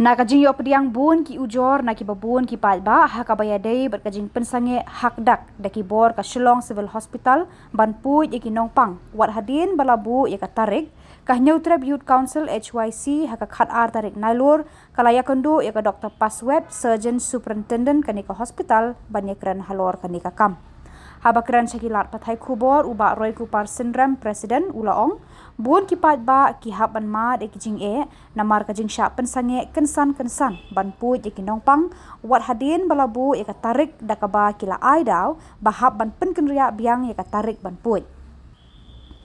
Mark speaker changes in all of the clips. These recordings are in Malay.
Speaker 1: Nakajing yo pediang bun ki ujor na ki babun ki palba hakabaya dei berkajing pensange hakdak daki bor ka Shillong Civil Hospital banpu ye ki nongpang wat hadin balabu ye ka tarik ka Neutrab Youth Council HYC haka khat ar tarik nailur kalaya kendu ye ka Dr. Paswet Surgeon Superintendent kanika hospital banyakran halor kanika kam habakran shakilat pathai khubor uba roy kupar syndrome president ulaong bun ki patba ki haban ma de kijing namar kajing sha pensange kensan banpu ye ki nongpang wat hadin balabu ye ka tarik dakaba kila aidau bahab ban penkenria biang ye ka tarik banpu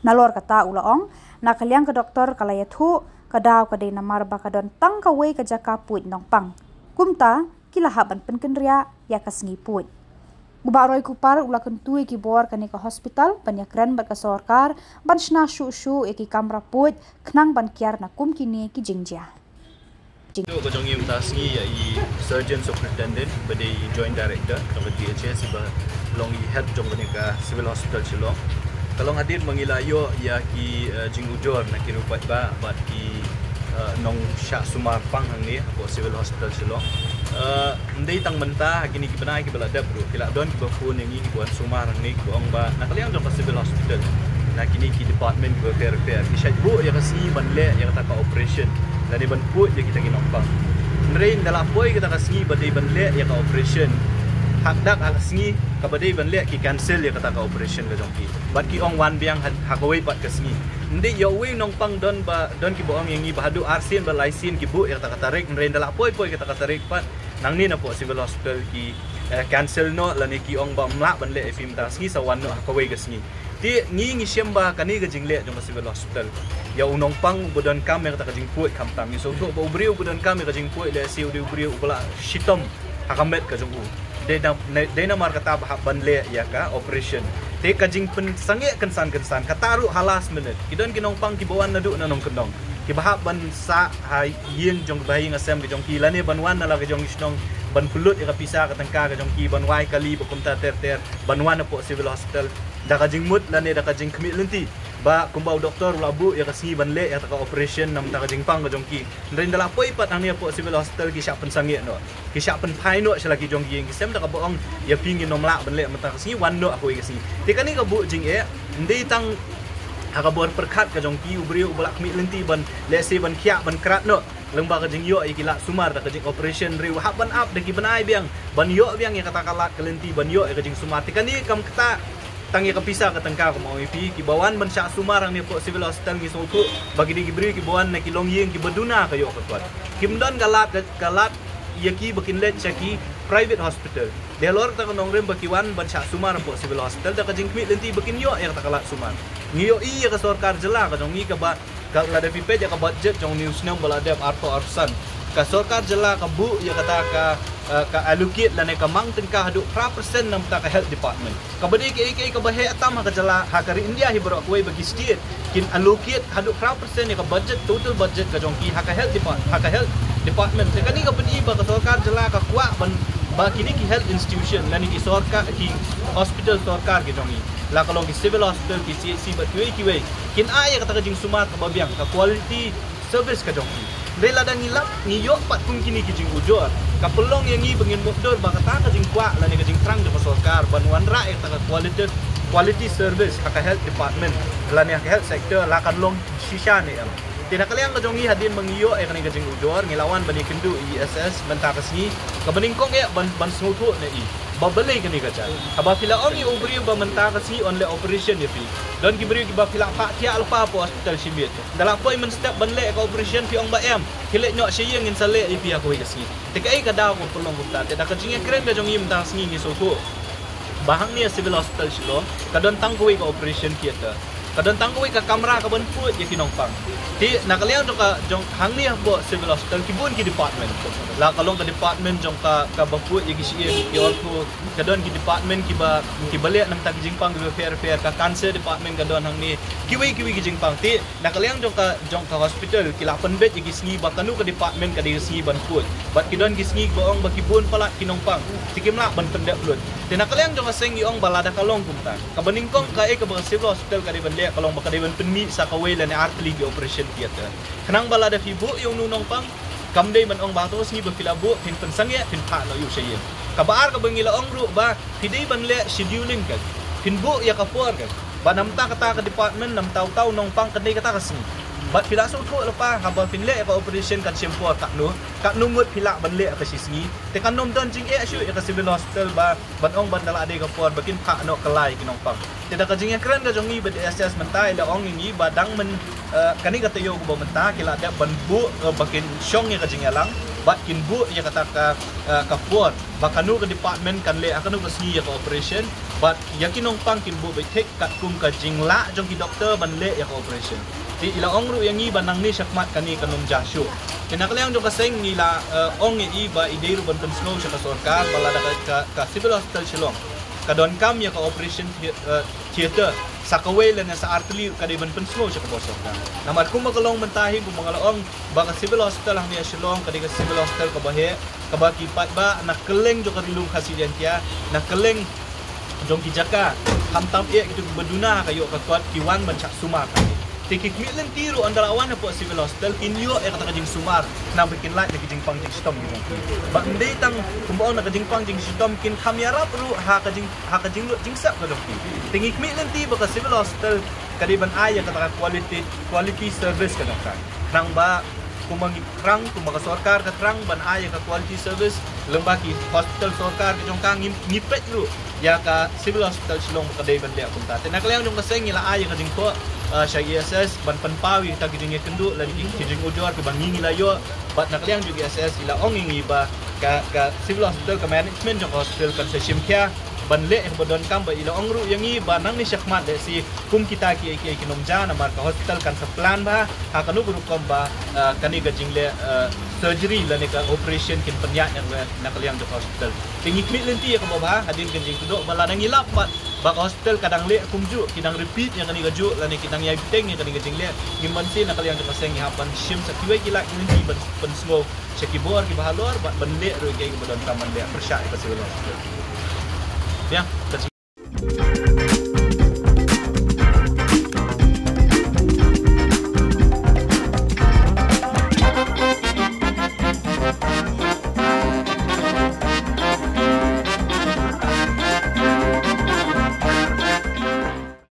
Speaker 1: nalor kata ulaong nakaliang ke doktor kalaya thu kadaw kadai namar bakadon tangkawe ka jaka puit nongpang kumta kila haban penkenria ya kasngi puit Ubaroy kupar ulakan tui ki bor kanika hospital banyakran berka sorkar ban shna shu eki kamra puit knang ban kiar na kum kini ki jingja.
Speaker 2: Itu kajong im tasngi ya i surgeon superintendent bade joint director jong DHS ba long i head jong kanika civil hospital Shillong. Kalau hadir mengilayo ya ki jingujor na ki rupat ba bat ki nong syak sumar pang hang ni ko civil hospital Shillong. Ndai tang mentah kini ki benai ki belada bro kila don ki bafun ngi ki buan sumar ni ko ong ba nak liang jong civil hospital nak kini ki department ki repair ki syaj bu ya kasi ban le ya kata operation dan ban put ya kita ki nompang nrein dala poi kita kasi badai ban le ya ka operation hak dak hak singi ka badai ban le ki cancel ya kata ka operation ka jong ki bat ki ong wan biang hakawai pat ka singi ndai yo we nompang don ki bo ong yang ngi bahadu arsin ba laisin ki bu ya kata tarik nrein dala poi kita tarik pat nang ni na po civil hospital ki cancel no lani ki ong ba mla ban le fim ta sngi sawan no hakawai ga sngi ti ngi siamba kani ga jingle jong civil hospital ya unong pang budon kam ya ta jing puit kam tam ni so to bo briu budon kam ga jing puit le si u briu bala shitom hakamet ka jong u de na mar kata ba ban le ya ka operation te ka jing pen sange kensan kataru halas minute kidon kinong pang ki bawan na du na nong kendong ki bahap ban sa hai yin jong bayi ngasem ke jong ki lani ban wan na la ke jong isnong ban pulut ya pisa ka tangka ke jong ki ban wai kali bakum ta ter ban wan po civil hospital da ka jing mut lani da ka jing kmi lenti ba kumbau doktor labu ya kasi ban le ya ta ka operation nam ta ka jing pang ke jong ki ndrin dala poi pat ang ni po civil hospital ki syak pen sange no ki syak pen pai no sela ki jong ki sem da ka boong ya pingin nom la ban le mata kasi wan no aku kasi te kani ka bu jing ndai tang hakabor perkat ka jong ki ubri ubala kmi lenti ban lesi ban khia ban krat no lengba ka jing yo ikila sumar ka jing operation riu hab ban up deki banai biang ban yo biang ya kata kalat ka lenti ban yo ka jing sumar tikani kam kata tangi ka pisa ka tangka ko mau ipi ki bawan ban syak sumar ang ni po civil hospital ngi soku bagi di gibri ki bawan na ki long yeng ki baduna ka yo ka twat kimdon galat yaki bakin let chaki private hospital de lor ta nong rem bakiwan ban syak sumar po civil hospital da ka jing kmi lenti bakin yo ya kata kalat sumar ngiyo iya ka sorkar jela ka jong ngi ka ba ka lada pipe ja ka budget jong news nem balada arto arsan ka sorkar jela ka bu ya kata ka allocate la ne ka mang tengka hadu 1% nam ta ka health department ka bade ke ka bahe atam ka jela ha ka India hi bro kuai bagi state kin allocate hadu 1% ne ka budget total budget ka jong ki ha ka health department te kani ka bani ba ka sorkar jela ka kwa ban ba kini ki health institution la ni ki sorkar ki hospital sorkar ke jong la kalau di civil hospital ki CHC bat kiwe kin aya kata jing sumat ka babiang ka quality service ka jong de la dan ngilap ngiyo pat kung kini ki jing ujor ka pelong yang ngi bengin mukdor ba kata ka jing kwa la ni ka jing trang de sorkar ban wan ra ka quality service ka health department la ni ka health sector la kan long shisha ni am tidak kalian ka jong hadin mengiyo ka ni ka jing ujor ngilawan bani kendu ISS mentakasni ka beningkong ban smutu na babelai kini kaca. Aba pila oni ubri ba menta kasi only operation ya pi. Don gibri ba pila pak tia alpa po hospital simit. Dalam poi men step banle ka operation pi ong ba em. Kile nyok siyeng in sale ipi aku kasi. Tika ai kada ko pulong kunta. Tidak kacingnya keren ga jong im tang singi ni soku. Bahang ni civil hospital Shillong kadon tang ko ka operation theater. Kadon tang ko ka kamera ka ban put ya kinongpang. Ti nakaliang jong hang ni po civil hospital kibun ki department la kalong ka department jong ka baput ya ki ki also kadon ki department ki bale nam tag jingpang ki fair ka cancer department kadon hang ni kiwi ki jingpang ti nakaliang jong ka hospital ki 8 bed ya ki sngi bakanu ka department ka di sngi ban put bat kidon ki sngi boong bakibun pala kinongpang tikimla ban pendek lut ti nakaliang jong aseng yong balada kalong kumta ka baningkong ka ka civil hospital ka di ban le kalong baka di ban penmi sa kawela ni artli ki operation theater. Kenang balada fibu yung nunong pang kam dei man ong ba to si ba filabu pin pensangye pin pha lo yu shayem ka baar ka bangila ong ru ba pidei ban le scheduling ka pin bu ya ka por ka ba namta kata ka department nam taw nong pang kadai kata ka sing bat pila so ko lepa ha ba pin le ka operation kan sempor tak nu mut pila ban le ka sisngi te kan nom don jing shu ya ka civil hospital ba ban ong ban dala ade ka por bakin pha no kalai kinong pang te da ka jing ya kran ka jongi ba SS mentai la ong ngi ba dang men kani kata yo ko ba menta kila da ban bu bakin syong ya ka jing lang bat kin bu ya kata ka por ba kanu ka department kan le akanu ka sngi ya ka operation but yakinong pang kin bu bai tek kat kum ka jingla jong ki doktor ban le ya ka operation ti ila ong ru yang i banang ni syakmat kani kanong jashu kinaklayang jong kaseng nila ong i ba ideiru ban pensno sa ka sarkar bala ka civil hospital Shillong ka don kam ya ka operation theater sakaway lang sa artillery ka ban pensno sa ka sarkar namar kum makalong mentahi bu mangalong ba ka civil hospital ang ni Shillong ka ka civil hospital ka bahe ka ba kipat ba nakeleng jong ka rilung khasidian tia nakeleng jong kijaka hamtam itu beduna kayo ka kuat kiwan bancak sumar tikik milen tiru andala awan po civil hospital kinyo kata kajing sumar na bikin light na kajing pangjing sistem gitu ba ndey tang kumbaon na kajing pangjing sistem kin kamera perlu ha kajing jingsak ka dong tingik milen ti ba ka civil hospital kadiban aya kata quality service ka dong nang ba kumangi krang kumaga sarkar ka krang ban aya ka quality service lembaki hospital sarkar ka jong kang ngipet lu ya ka civil hospital Shillong ka day ban le punta tinaklayang jong kaseng ila aya kajing po siya ISS ban panpawi ta giding kendu lan kijing udor ke bangingi layo bat nakliang juga ISS ila ongingi ba ka civil hospital ka management jong hospital kan sa simkya ban le bodon kam ba ila ongru yangi ba nang ni syakmat de si kum kita ki kinomja na mar ka hospital kan sa plan ba ha kanu guru kom ba kani gajing le surgery la ni ka operation kin penyak yang nakliang jong hospital tingik mi lenti ka ba hadin gajing tudok bala nang ilap ba hospital kadang le kumju kidang repeat yang kani gaju la ni kidang yai biteng yang kani gajing le ngimban si nakaliang jong kaseng hapan shim sa kiwai kila lenti ban pensmo sekibor ki bahalor ban le ro ke bodon kaman le persya ka civil hospital ya